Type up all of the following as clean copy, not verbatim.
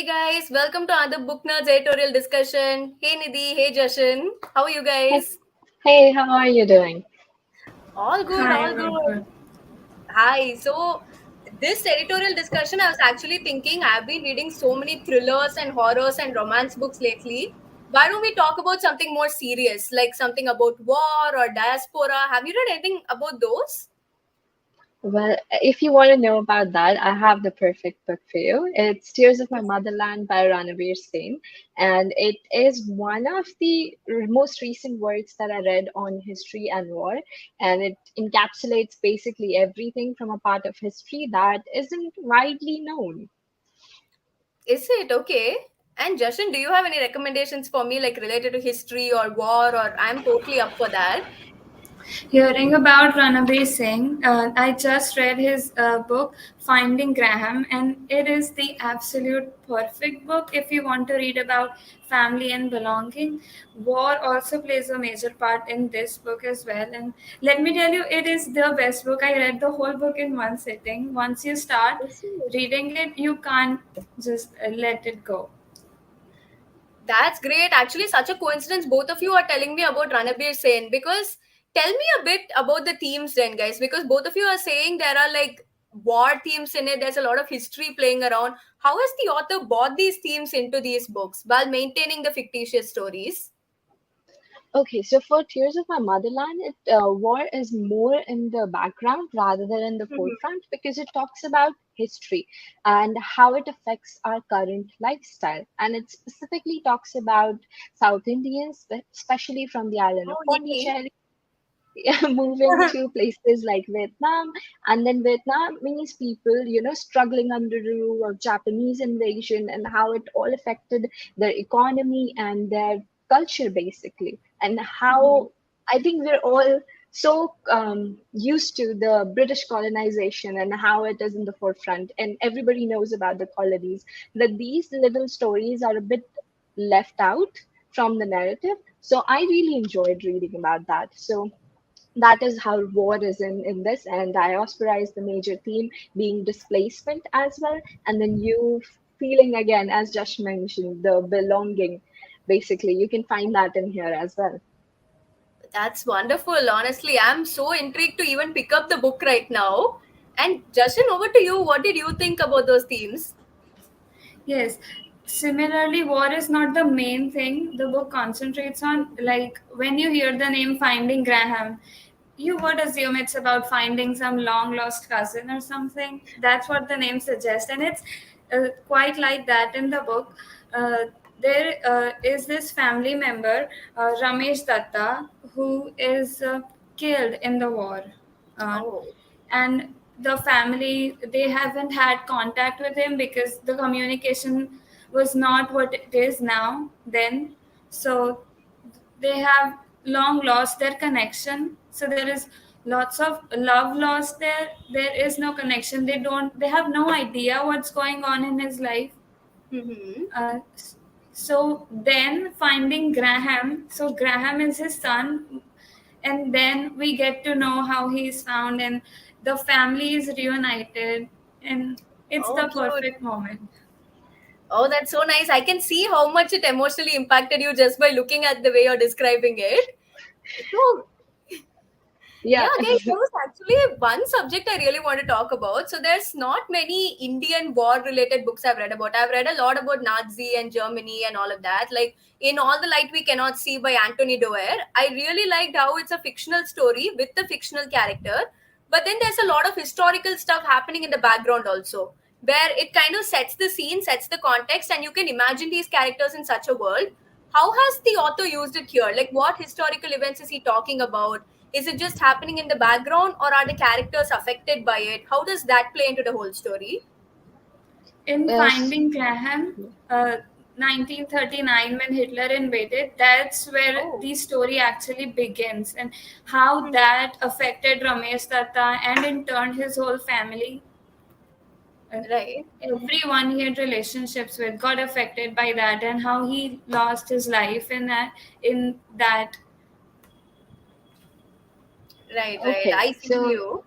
guys, welcome to another Booknerds editorial discussion. Hey Nidhi, hey Jashan, how are you Hey, guys? hey, how are you doing? All good, Hi, all very good. good. Hi. So, this editorial discussion, I was actually thinking I've been reading so many thrillers and horrors and romance books lately. Why don't we talk about something more serious, like something about war or diaspora? Have you read anything about those? Well, if you want to know about that, I have the perfect book for you. It's Tears of My Motherland by Ranabir Sen, and it is one of the most recent works that I read on history and war, and it encapsulates basically everything from a part of history that isn't widely known. Is it okay? And Jashan, do you have any recommendations for me, like related to history or war, or I'm totally up for that? Hearing about Ranabir Singh, I just read his book Finding Graham, and it is the absolute perfect book if you want to read about family and belonging. War also plays a major part in this book as well, and let me tell you, it is the best book. I read the whole book in one sitting. Once you start Is it? reading it, you can't just let it go. That's great. Actually, such a coincidence. Both of you are telling me about Ranabir Sen because tell me a bit about the themes then, guys. Because both of you are saying there are like war themes in it. There's a lot of history playing around. How has the author brought these themes into these books while maintaining the fictitious stories? Okay, so for Tears of My Motherland, war is more in the background rather than in the Mhm. forefront because it talks about history and how it affects our current lifestyle. And it specifically talks about South Indians, especially from the island of Oh, yay. Pondicherry, moving to places like Vietnam. And then Vietnamese people, struggling under the rule of Japanese invasion and how it all affected their economy and their culture, basically. And Mhm. how I think we're all so used to the British colonization and how it is in the forefront, and everybody knows about the colonies, that these little stories are a bit left out from the narrative. So I really enjoyed reading about that. So that is how war is in this, and diaspora is the major theme, being displacement as well, and then you feeling again, as Josh mentioned, the belonging. Basically, you can find that in here as well. That's wonderful. Honestly, I'm so intrigued to even pick up the book right now. And Justin, over to you. What did you think about those themes? Yes. Similarly, war is not the main thing the book concentrates on. Like when you hear the name Finding Graham, you would assume it's about finding some long lost cousin or something. That's what the name suggests. And it's quite like that in the book. There is this family member, Ramesh Datta, who is killed in the war. Uh, Oh. and the family, they haven't had contact with him because the communication was not what it is now then. So they have long lost their connection, so there is lots of love lost there. There is no connection. They have no idea what's going on in his life. Mm-hmm. uh, so then finding Graham, so Graham is his son, and then we get to know how he's found, and the family is reunited, and it's Oh, the cute. perfect moment. Oh, that's so nice. I can see how much it emotionally impacted you just by looking at the way you're describing it. So, Yeah. yeah, guys, there was actually one subject I really want to talk about. So, there's not many Indian war related books I've read about. I've read a lot about Nazi and Germany and all of that. Like, in All the Light We Cannot See by Anthony Doerr, I really liked how it's a fictional story with the fictional character. But then there's a lot of historical stuff happening in the background also, where it kind of sets the scene, sets the context, and you can imagine these characters in such a world. How has the author used it here? Like, what historical events is he talking about? Is it just happening in the background, or are the characters affected by it? How does that play into the whole story? In Yes. Finding Graham, 1939, when Hitler invaded, that's where Oh. the story actually begins, and how Mhm. that affected Ramesh Datta and in turn his whole family. Uh, Right. Everyone he had relationships with got affected by that, and how he lost his life in that. In that, Right, right. Okay. I feel So you.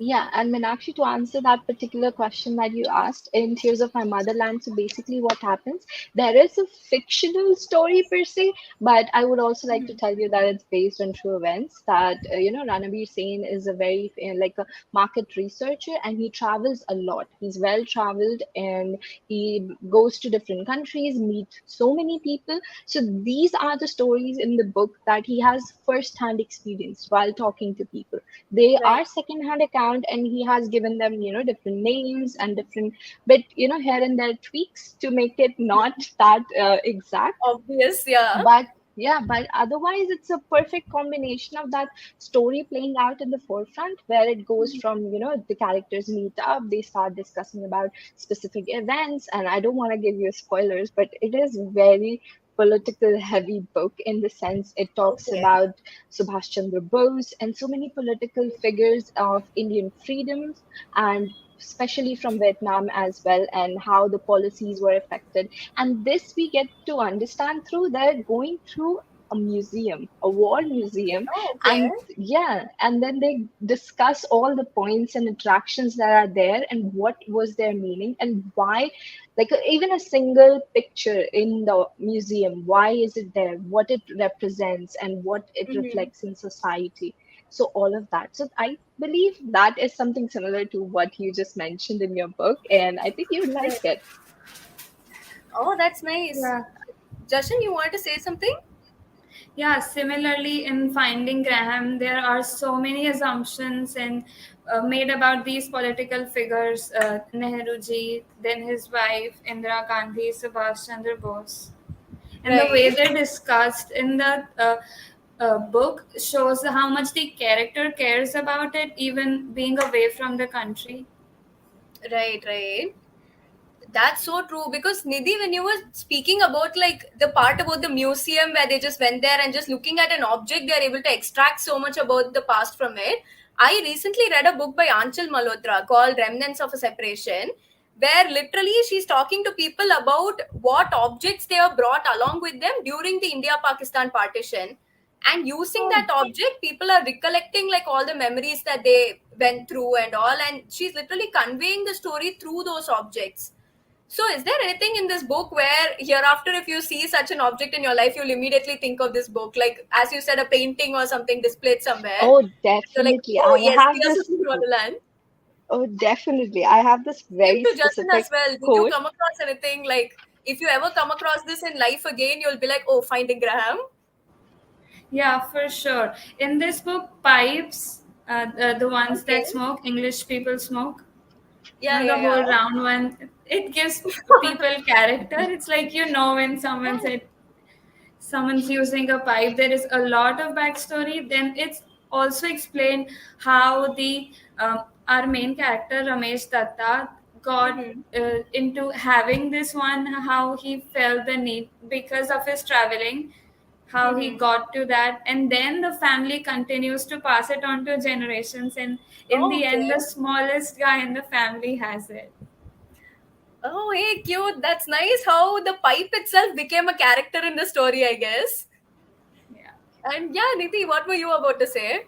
Yeah, and Meenakshi, to answer that particular question that you asked, in Tears of My Motherland, so basically what happens, there is a fictional story per se, but I would also like to tell you that it's based on true events. That, Ranabir Sen is a very, like a market researcher, and he travels a lot. He's well traveled, and he goes to different countries, meet so many people. So these are the stories in the book that he has first-hand experience while talking to people. They Right. are second-hand account, and he has given them, different names and different bit, here and there tweaks to make it not that exact. Obvious, yeah. But yeah, but otherwise it's a perfect combination of that story playing out in the forefront, where it goes from, the characters meet up, they start discussing about specific events, and I don't want to give you spoilers, but it is very political heavy book, in the sense it talks Okay. about Subhash Chandra Bose and so many political figures of Indian freedoms, and especially from Vietnam as well, and how the policies were affected. And this we get to understand through they're going through a museum, a war museum. Oh, okay. And yeah, and then they discuss all the points and attractions that are there, and what was their meaning, and why, like even a single picture in the museum, why is it there, what it represents, and what it Hmm. reflects in society. So all of that. So I believe that is something similar to what you just mentioned in your book, and I think you would like Right. it. Oh, that's nice. Yeah. Justin, you want to say something? Yeah, similarly in Finding Graham, there are so many assumptions and made about these political figures, Nehru ji, then his wife Indira Gandhi, Subhash Chandra Bose, and the way Right. they're discussed in the book shows how much the character cares about it, even being away from the country. Right, right. That's so true because Nidhi, when you were speaking about like the part about the museum where they just went there and just looking at an object, they're able to extract so much about the past from it. I recently read a book by Anchal Malhotra called Remnants of a Separation, where literally she's talking to people about what objects they have brought along with them during the India Pakistan partition. And using Oh, that object, people are recollecting like all the memories that they went through and all. And she's literally conveying the story through those objects. So, is there anything in this book where hereafter, if you see such an object in your life, you'll immediately think of this book? Like, as you said, a painting or something displayed somewhere. oh, You're like, definitely. oh, I yes, have Tears of this. Motherland. Oh, definitely. I have this Same very to Justin as specific well. Did you quote. come across anything like, if you ever come across this in life again, you'll be like, oh, Finding Graham? Yeah, for sure. In this book, pipes, the ones Okay. that smoke, English people smoke, Yeah, the yeah, yeah. whole round one, it gives people character. It's like, when someone Yeah. said someone's using a pipe, there is a lot of backstory. Then it's also explained how the our main character Ramesh Datta got Mhm. into having this one, how he felt the need because of his traveling, how he Mhm. got to that, and then the family continues to pass it on to generations, and in Oh, the okay. end the smallest guy in the family has it. Oh, hey, cute. That's nice how the pipe itself became a character in the story, I guess. Yeah. And yeah, Niti, what were you about to say?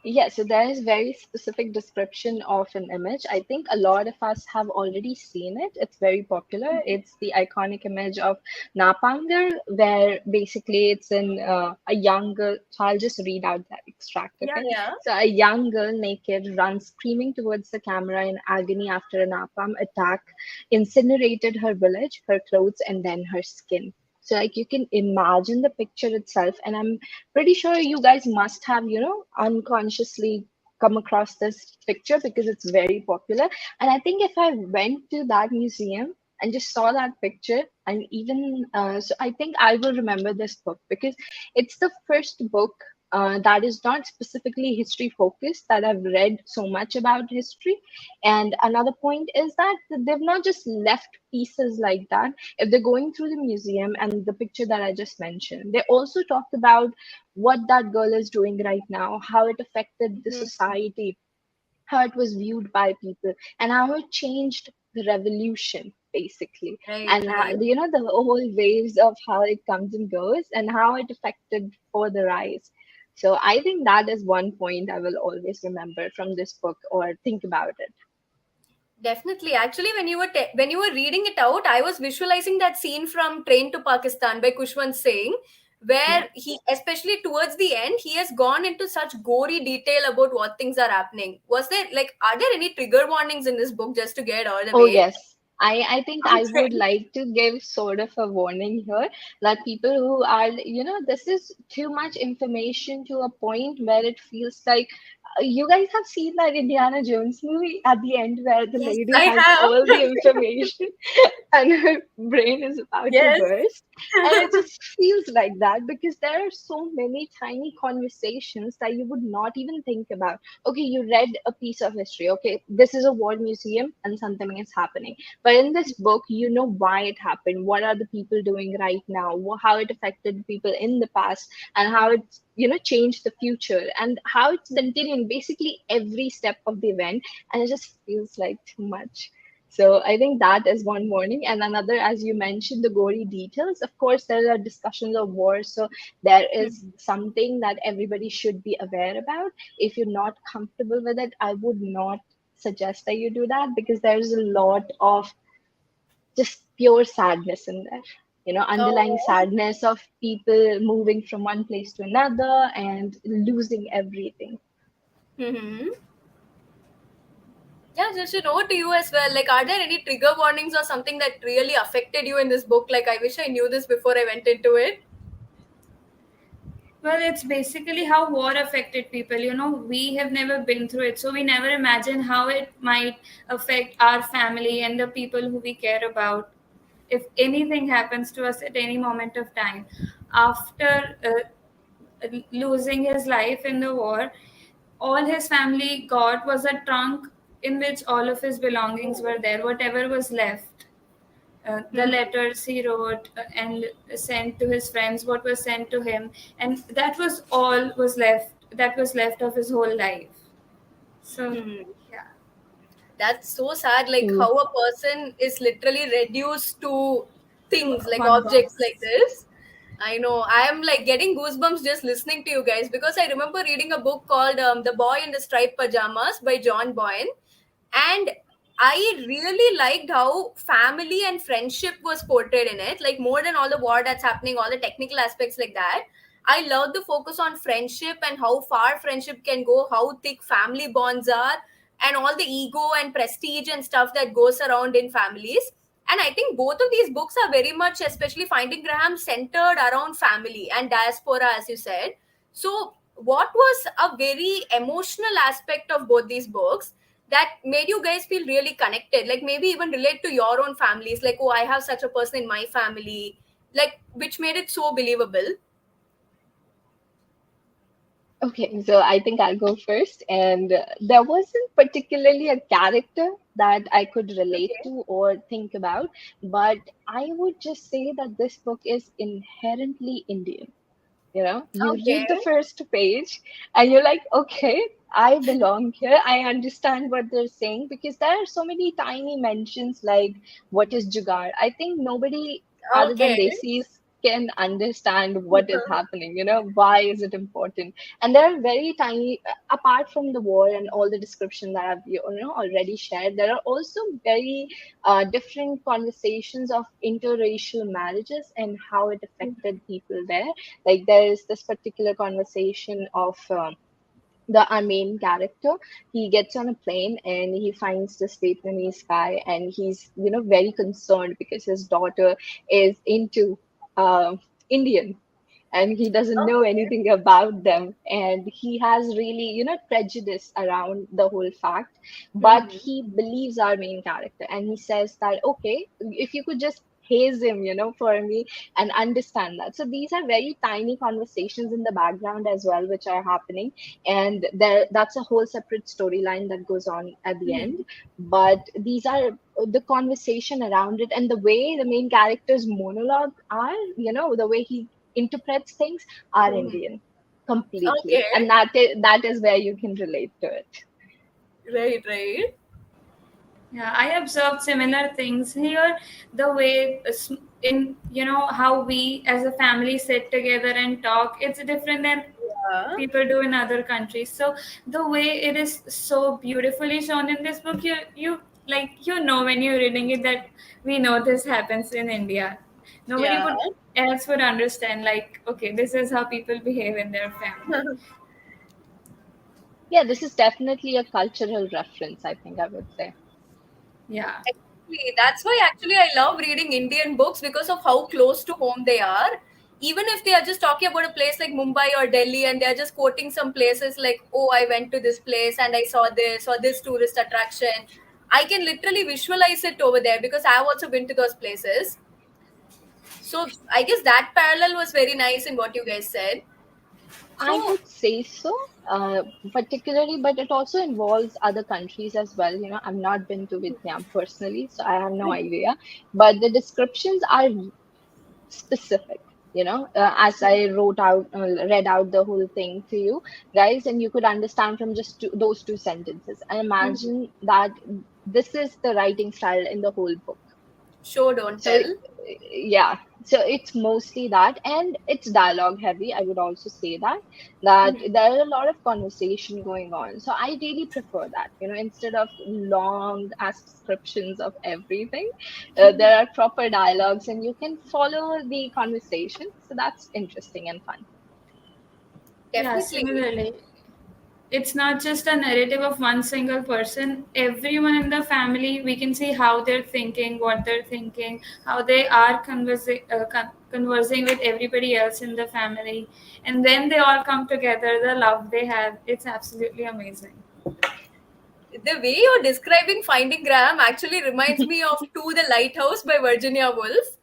Yeah, so there is very specific description of an image. I think a lot of us have already seen it. It's very popular. It's the iconic image of Napangar, where basically it's in a young girl. So I'll just read out that extract, Yeah, okay? yeah. So a young girl naked runs screaming towards the camera in agony after a napalm attack incinerated her village, her clothes, and then her skin. So like you can imagine the picture itself, and I'm pretty sure you guys must have, unconsciously come across this picture because it's very popular. And I think if I went to that museum and just saw that picture, and even so, I think I will remember this book because it's the first book that is not specifically history focused that I've read so much about history. And another point is that they've not just left pieces like that. If they're going through the museum and the picture that I just mentioned, they also talked about what that girl is doing right now, how it affected the Mhm. society, how it was viewed by people, and how it changed the revolution basically, Right, and right. the whole waves of how it comes and goes, and how it affected for the rise. So I think that is one point I will always remember from this book or think about it. Definitely. Actually, when you were reading it out, I was visualizing that scene from Train to Pakistan by Kushwant Singh, Yeah. where he, especially towards the end, he has gone into such gory detail about what things are happening. Was there like, are there any trigger warnings in this book just to get out of the Oh, way? yes. I think I would Okay. like to give sort of a warning here that people who are, this is too much information to a point where it feels like you guys have seen that Indiana Jones movie at the end where the Yes, lady I has have. all the information and her brain is about to Yes. burst. And it just feels like that because there are so many tiny conversations that you would not even think about. Okay, you read a piece of history. Okay, this is a war museum and something is happening. But in this book, you know why it happened, what are the people doing right now, how it affected people in the past, and how it's changed the future, and how it's continuing basically every step of the event. And it just feels like too much. So I think that is one warning. And another, as you mentioned, the gory details. Of course, there are discussions of war. So there is something that everybody should be aware about. If you're not comfortable with it, I would not suggest that you do that because there's a lot of just pure sadness in there. Underlying Oh. sadness of people moving from one place to another and losing everything. Mm-hmm. Yeah, just to know to you as well, like, are there any trigger warnings or something that really affected you in this book? Like, I wish I knew this before I went into it. Well, it's basically how war affected people. We have never been through it, so we never imagine how it might affect our family and the people who we care about. If anything happens to us at any moment of time, after losing his life in the war, all his family got was a trunk in which all of his belongings were there, whatever was left. The Mm-hmm. letters he wrote and sent to his friends, what was sent to him, and that was all that was left of his whole life. So, Hmm. yeah, That's so sad. Like Ooh. how a person is literally reduced to to things like one objects like box. this. I know. I am like getting goosebumps just listening to you guys because I remember reading a book called The Boy in the Striped Pajamas by John Boyne. And I really liked how family and friendship was portrayed in it, like more than all the war that's happening, all the technical aspects like that. I love the focus on friendship and how far friendship can go, how thick family bonds are, and all the ego and prestige and stuff that goes around in families. And I think both of these books are very much, especially Finding Graham, centered around family and diaspora, as you said. So, what was a very emotional aspect of both these books that made you guys feel really connected? Like maybe even relate to your own families, like, oh, I have such a person in my family, like, which made it so believable. Okay, so I think I'll go first. And there wasn't particularly a character that I could relate Okay. to or think about, but I would just say that this book is inherently Indian. You Okay. read the first page and you're like, okay, I belong here. I understand what they're saying because there are so many tiny mentions like what is jugaad. I think nobody other than Okay. desis can understand what is happening. Why is it important? And there are very tiny, apart from the war and all the description that I've already shared, there are also very different conversations of interracial marriages and how it affected people there. Like there is this particular conversation of our main character. He gets on a plane and he finds this Vietnamese guy, and he's very concerned because his daughter is into Indian, and he doesn't know Okay. anything about them, and he has really prejudice around the whole fact. But Mm-hmm. he believes our main character, and he says that, okay, if you could just haze him for me and understand that. So these are very tiny conversations in the background as well which are happening, and that's a whole separate storyline that goes on at the end. Mm-hmm. But these are the conversation around it, and the way the main character's monologue are, the way he interprets things are Mm-hmm. Indian completely, Okay. and that is where you can relate to it. Right, right. Yeah, I observed similar things here. The way in how we as a family sit together and talk, it's different than people do in other countries. So the way it is so beautifully shown in this book, you like, when you're reading it, that we know this happens in India. Nobody Yeah. would else would understand, like, okay, this is how people behave in their family. Yeah, this is definitely a cultural reference, I think I would say. Yeah. Exactly. That's why actually I love reading Indian books because of how close to home they are. Even if they are just talking about a place like Mumbai or Delhi and they're just quoting some places like, oh, I went to this place and I saw this or this tourist attraction, I can literally visualize it over there because I've also been to those places. So I guess that parallel was very nice in what you guys said. I So, would say so, particularly, but it also involves other countries as well. I've not been to Vietnam personally, so I have no idea. But the descriptions are specific. As I read out the whole thing to you guys, and you could understand from just those two sentences. I imagine that this is the writing style in the whole book. show, don't So tell. yeah, so it's mostly that, and it's dialogue heavy. I would also say that there are a lot of conversation going on. So I really prefer that. Instead of long ass descriptions of everything, there are proper dialogues, and you can follow the conversation. So that's interesting and fun. Yeah, Definitely. similarly, it's not just a narrative of one single person. Everyone in the family, we can see how they're thinking, what they're thinking, how they are conversing with everybody else in the family, and then they all come together. The love they have, it's absolutely amazing. The way you're describing Finding Graham actually reminds me of To the Lighthouse by Virginia Woolf,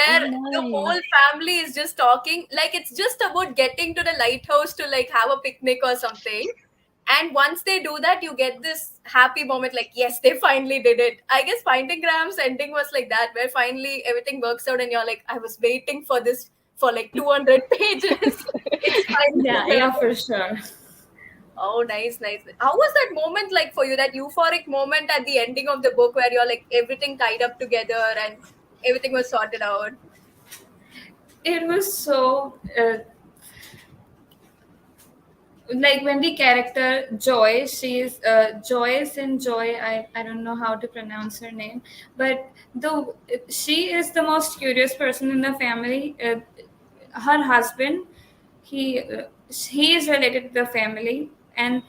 Oh, where the whole nice. family is just talking. Like it's just about getting to the lighthouse to like have a picnic or something. And once they do that, you get this happy moment like, yes, they finally did it. I guess Finding Graham's ending was like that, where finally everything works out and you're like, I was waiting for this for like 200 pages. It's finally Yeah, yeah, done. for sure. Oh, nice, nice. How was that moment like for you? That euphoric moment at the ending of the book where you're like everything tied up together and everything was sorted out. It was so like, when the character Joy, she's Joyce in Joy. I don't know how to pronounce her name, but the she is the most curious person in the family. Her husband, he is related to the family, and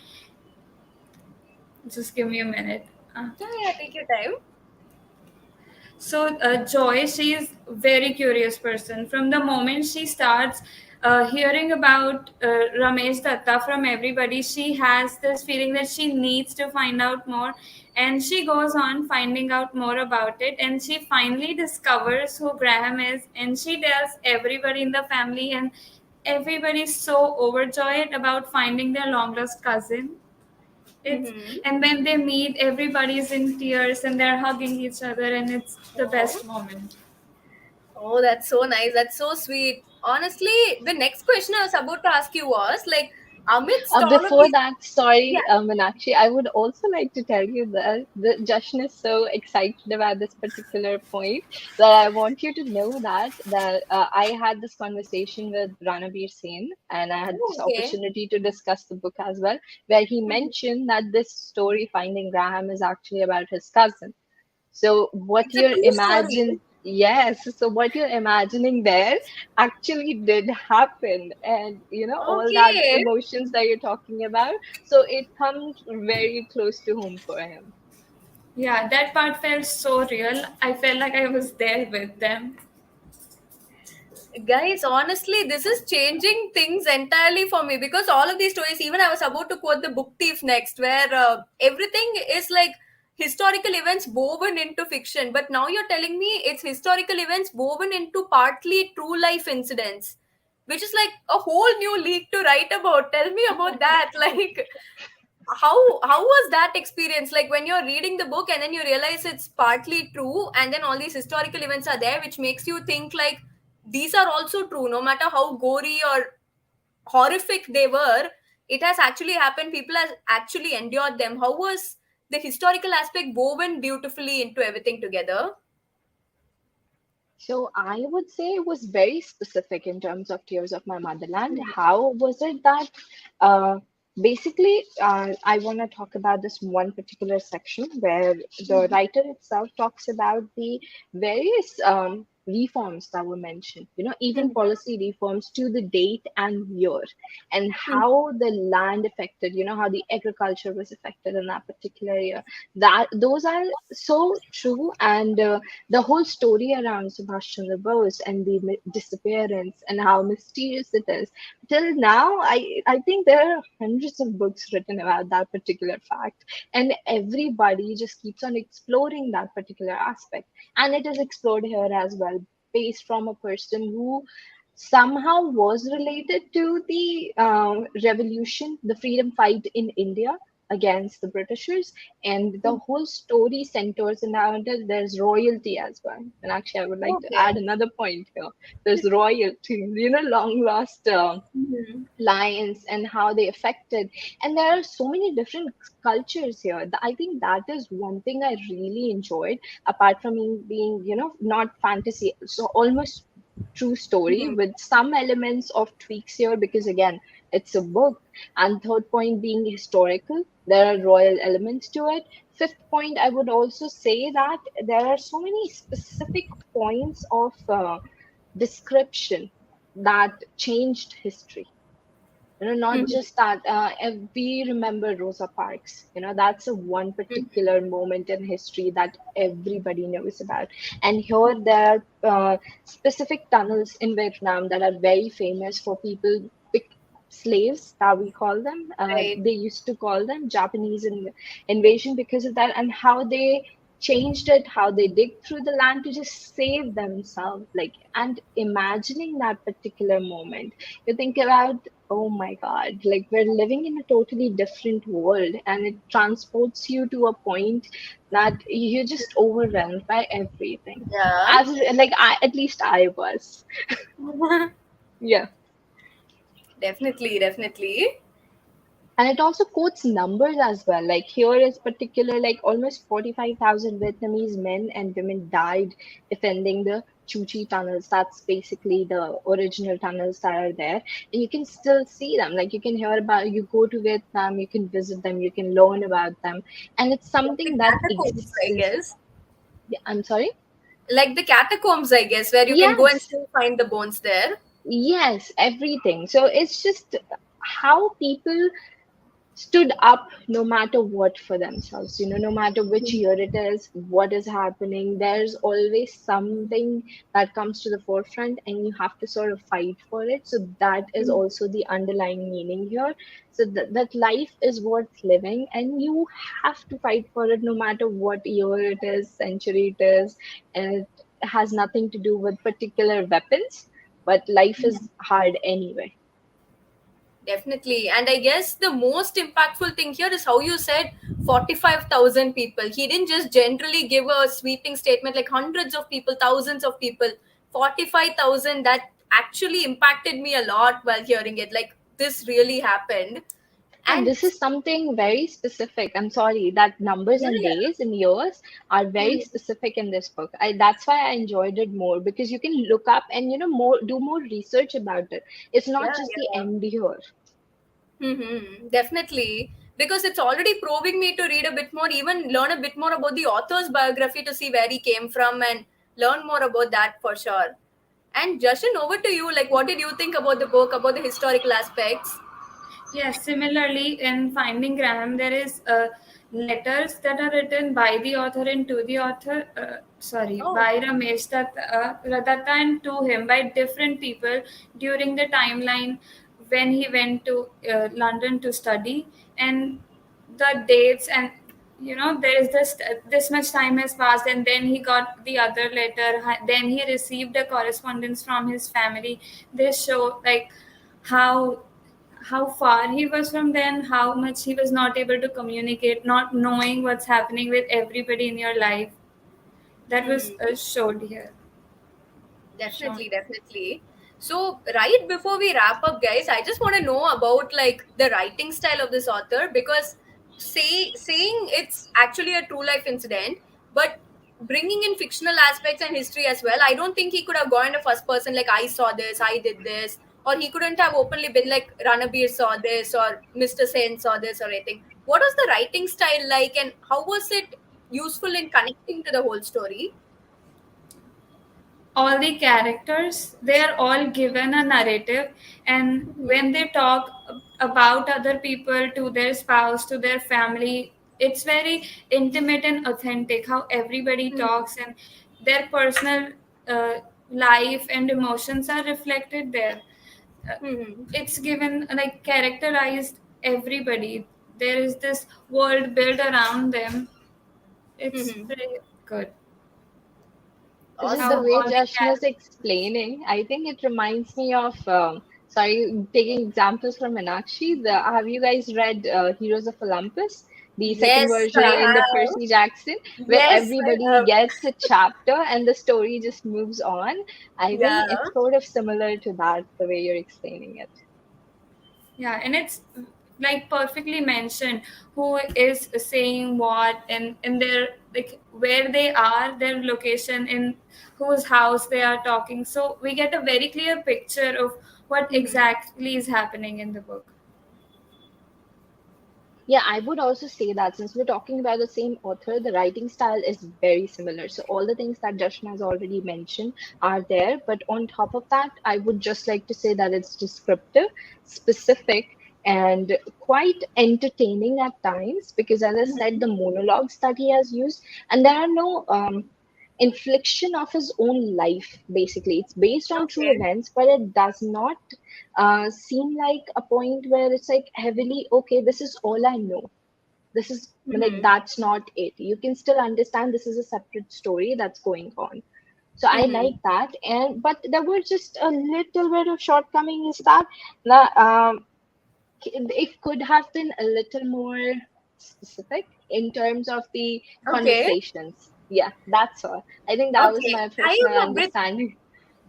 just give me a minute. Yeah, yeah, take your time. So Joy, she is very curious person. From the moment she starts hearing about Ramesh Datta from everybody, she has this feeling that she needs to find out more, and she goes on finding out more about it. And she finally discovers who Graham is, and she tells everybody in the family, and everybody's so overjoyed about finding their long lost cousin. It's Mm-hmm. And when they meet, everybody's in tears and they're hugging each other, and it's the Oh. best moment. Oh, that's so nice. That's so sweet. Honestly, the next question I was about to ask you was like, amidst all of Before these, that, yeah. sorry, Meenakshi, I would also like to tell you that the Jashan is so excited about this particular point that I want you to know that I had this conversation with Ranabir Sen, and I had Oh, this okay. opportunity to discuss the book as well, where he mentioned that this story, Finding Graham, is actually about his cousin. So what It's a you're true story. imagine yes, so what you're imagining there actually did happen, and all that Okay. emotions that you're talking about. So it comes very close to home for him. Yeah, that part felt so real. I felt like I was there with them. Guys, honestly, this is changing things entirely for me because all of these stories, even I was about to quote The Book Thief next, where everything is like historical events woven into fiction. But now you're telling me it's historical events woven into partly true life incidents, which is like a whole new league to write about. Tell me about that. Like, how was that experience like when you're reading the book and then you realize it's partly true and then all these historical events are there which makes you think like these are also true no matter how gory or horrific they were, it has actually happened, people have actually endured them. How was the historical aspect woven beautifully into everything together? So I would say it was very specific in terms of Tears of My Motherland. How was it that uh, I want to talk about this one particular section where the writer itself talks about the various reforms that were mentioned, even policy reforms to the date and year, and how the land affected, how the agriculture was affected in that particular year. That those are so true, and the whole story around Subhash Chandra Bose and the disappearance and how mysterious it is. Till now, I think there are hundreds of books written about that particular fact, and everybody just keeps on exploring that particular aspect. And it is explored here as well, based from a person who somehow was related to the revolution, the freedom fight in India against the Britishers, and the whole story centers around it. There's royalty as well. And actually, I would like to Okay. add another point here. There's royalty, long lost Mhm. lions and how they affected. And there are so many different cultures here. I think that is one thing I really enjoyed, apart from being, not fantasy. So almost true story Mhm. with some elements of tweaks here, because again, it's a book. And third point being historical, there are royal elements to it. Fifth point, I would also say that there are so many specific points of description that changed history. Not Mhm. just that. If we remember Rosa Parks, that's a one particular moment in history that everybody knows about. And here there are specific tunnels in Vietnam that are very famous for people, slaves that we call them. Right. They used to call them Japanese invasion because of that, and how they changed it, how they dig through the land to just save themselves. Like, and imagining that particular moment, you think about, oh my God, like we're living in a totally different world, and it transports you to a point that you're just overwhelmed by everything. Yeah. As like at least I was. Yeah. Definitely, definitely. And it also quotes numbers as well. Like here is particular, like almost 45,000 Vietnamese men and women died defending the Chu Chi tunnels. That's basically the original tunnels that are there. And you can still see them. Like you can hear about, you go to Vietnam, you can visit them, you can learn about them. And it's Like the something that catacombs, I exists. guess. Yeah, I'm sorry? Like the catacombs, I guess, where you can go and Yes. still find the bones there. Yes, everything. So it's just how people stood up no matter what for themselves, no matter which year it is, what is happening. There's always something that comes to the forefront, and you have to sort of fight for it. So that is also the underlying meaning here. So that life is worth living, and you have to fight for it no matter what year it is, century it is. And it has nothing to do with particular weapons, but life is hard anyway. Definitely. And I guess the most impactful thing here is how you said 45,000 people. He didn't just generally give a sweeping statement like hundreds of people, thousands of people. 45,000, that actually impacted me a lot while hearing it. Like, this really happened. And And this is something very specific. I'm sorry that numbers yeah, and yeah. days and years are very Mhm. specific in this book. That's why I enjoyed it more, because you can look up and more do more research about it. It's not Yeah, just the yeah. end here. Definitely. Because it's already probing me to read a bit more, even learn a bit more about the author's biography to see where he came from and learn more about that for sure. And Justin, over to you. Like, what did you think about the book, about the historical aspects? Yes, similarly, in Finding Graham, there is letters that are written by the author and to the author, Oh, by Ramesh Datta and to him by different people during the timeline when he went to London to study, and the dates, and there is this much time has passed, and then he got the other letter, then he received a correspondence from his family. They show like how far he was from then, how much he was not able to communicate, not knowing what's happening with everybody in your life. That was showed here. Shown. definitely, definitely. So, right before we wrap up, guys, I just want to know about like the writing style of this author because saying it's actually a true life incident, but bringing in fictional aspects and history as well. I don't think he could have gone a first person like I saw this, I did this, or he couldn't have openly been like Ranabir saw this or Mr. Sen saw this or anything. What was the writing style like, and how was it useful in connecting to the whole story? All the characters, they are all given a narrative, and when they talk about other people, to their spouse, to their family, it's very intimate and authentic how everybody talks, and their personal uh, life and emotions are reflected there. Uh, Mm-hmm. it's given like characterized everybody. There is this world built around them. It's Mm-hmm. very good Just how the Awesome. way all the Jashan is characters. explaining, I think it reminds me of, sorry, taking examples from Meenakshi. Have you guys read Heroes of Olympus, the second Yes, version I in the have. Percy Jackson, where Yes, I everybody have. gets a chapter and the story just moves on? I Yeah. think it's sort of similar to that, the way you're explaining it. Yeah, and it's like perfectly mentioned who is saying what, and in their like where they are, their location, in whose house they are talking. So we get a very clear picture of what Mm-hmm. exactly is happening in the book. Yeah, I would also say that since we're talking about the same author, the writing style is very similar. So all the things that Jashan has already mentioned are there. But on top of that, I would just like to say that it's descriptive, specific, and quite entertaining at times because, as I said, the monologues that he has used, and there are no infliction of his own life, basically. It's based on true Okay. events, but it does not seem like a point where it's like heavily, okay, this is all I know. This is like, Mm-hmm. that's not it. You can still understand this is a separate story that's going on. So I Mm-hmm. like that. And but there were just a little bit of shortcoming is that the, it could have been a little more specific in terms of the Okay. conversations. Yeah, that's all. I think that was Okay. my I personal am a bit, understanding.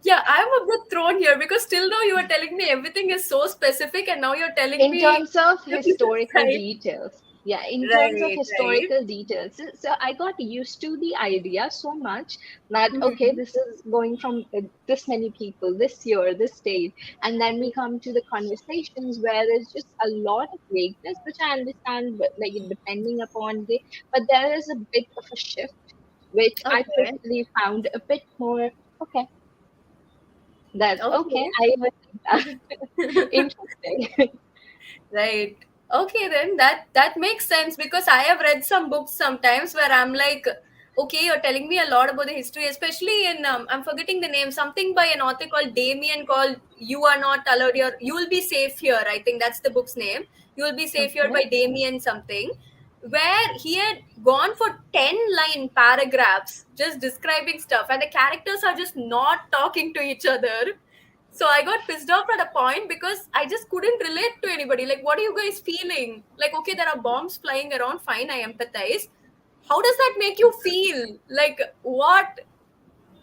yeah, I'm a bit thrown here because till now you are telling me everything is so specific, and now you're telling In me terms of the different historical side. details, yeah, in terms of Right, right. historical details, so I got used to the idea so much that okay, Mm-hmm. this is going from this many people this year, this date, and then we come to the conversations where there's just a lot of vagueness, which I understand, but like depending upon the, but there is a bit of a shift which I Okay. personally found a bit more okay. That okay, Okay. I even think that interesting. Right. Okay, then that makes sense because I have read some books sometimes where I'm like, okay, you're telling me a lot about the history, especially in I'm forgetting the name, something by an author called Damien called "You Are Not Allowed Here." You will be safe here. I think that's the book's name. You will be safe here Okay. by Damien something, where he had gone for 10-line paragraphs just describing stuff, and the characters are just not talking to each other. So I got pissed off at a point because I just couldn't relate to anybody. Like, what are you guys feeling? Like, okay, there are bombs flying around. Fine, I empathize. How does that make you feel? Like, what?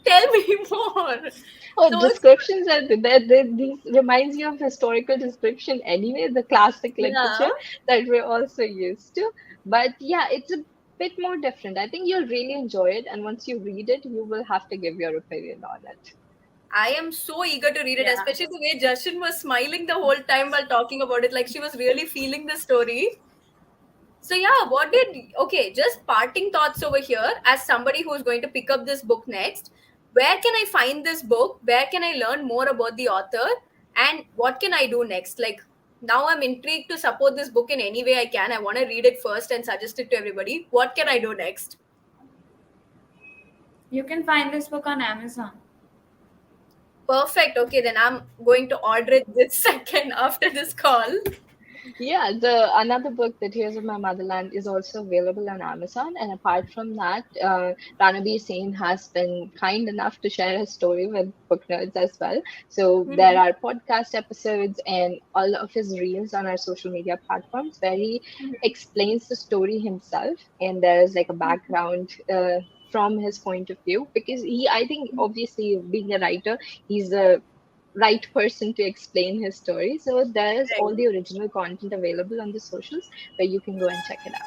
Tell me more. Oh, So it's, descriptions are these reminds you of historical description anyway, the classic yeah, literature that we're also used to. But yeah, it's a bit more different. I think you'll really enjoy it, and once you read it, you will have to give your opinion on it. I am so eager to read it, Yeah. especially the way Justin was smiling the whole time while talking about it. Like, she was really feeling the story. So yeah, what did okay, just parting thoughts over here as somebody who's going to pick up this book next. Where can I find this book? Where can I learn more about the author? And what can I do next? Like now I'm intrigued to support this book in any way I can. I want to read it first and suggest it to everybody. What can I do next? You can find this book on Amazon. Perfect. Okay, then I'm going to order it this second after this call. Yeah, the another book, The Tears of My Motherland, is also available on Amazon. And apart from that, Ranabir Sen has been kind enough to share his story with Booknerds as well. So there Mhm. are podcast episodes and all of his reels on our social media platforms where he explains the story himself, and there's like a background from his point of view because I think, obviously, being a writer, he's a right person to explain his story. So there's all Right. the original content available on the socials where you can go and check it out.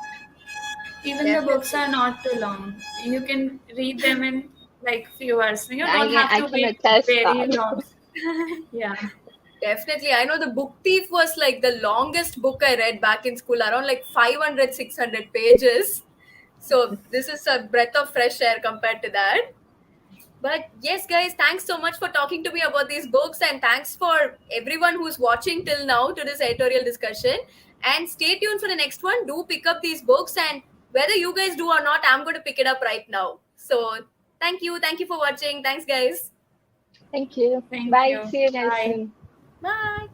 Even the books Definitely. are not too long. You can read them in like few hours. You don't I have I to can wait attest very that. long. Yeah. Definitely. I know The Book Thief was like the longest book I read back in school, around like 500, 600 pages. So this is a breath of fresh air compared to that. But yes, guys, thanks so much for talking to me about these books, and thanks for everyone who's watching till now to this editorial discussion. And stay tuned for the next one. Do pick up these books, and whether you guys do or not, I'm going to pick it up right now. So thank you. Thank you for watching. Thanks, guys. Thank you. Thank Bye. you. See you guys Bye. soon. Bye.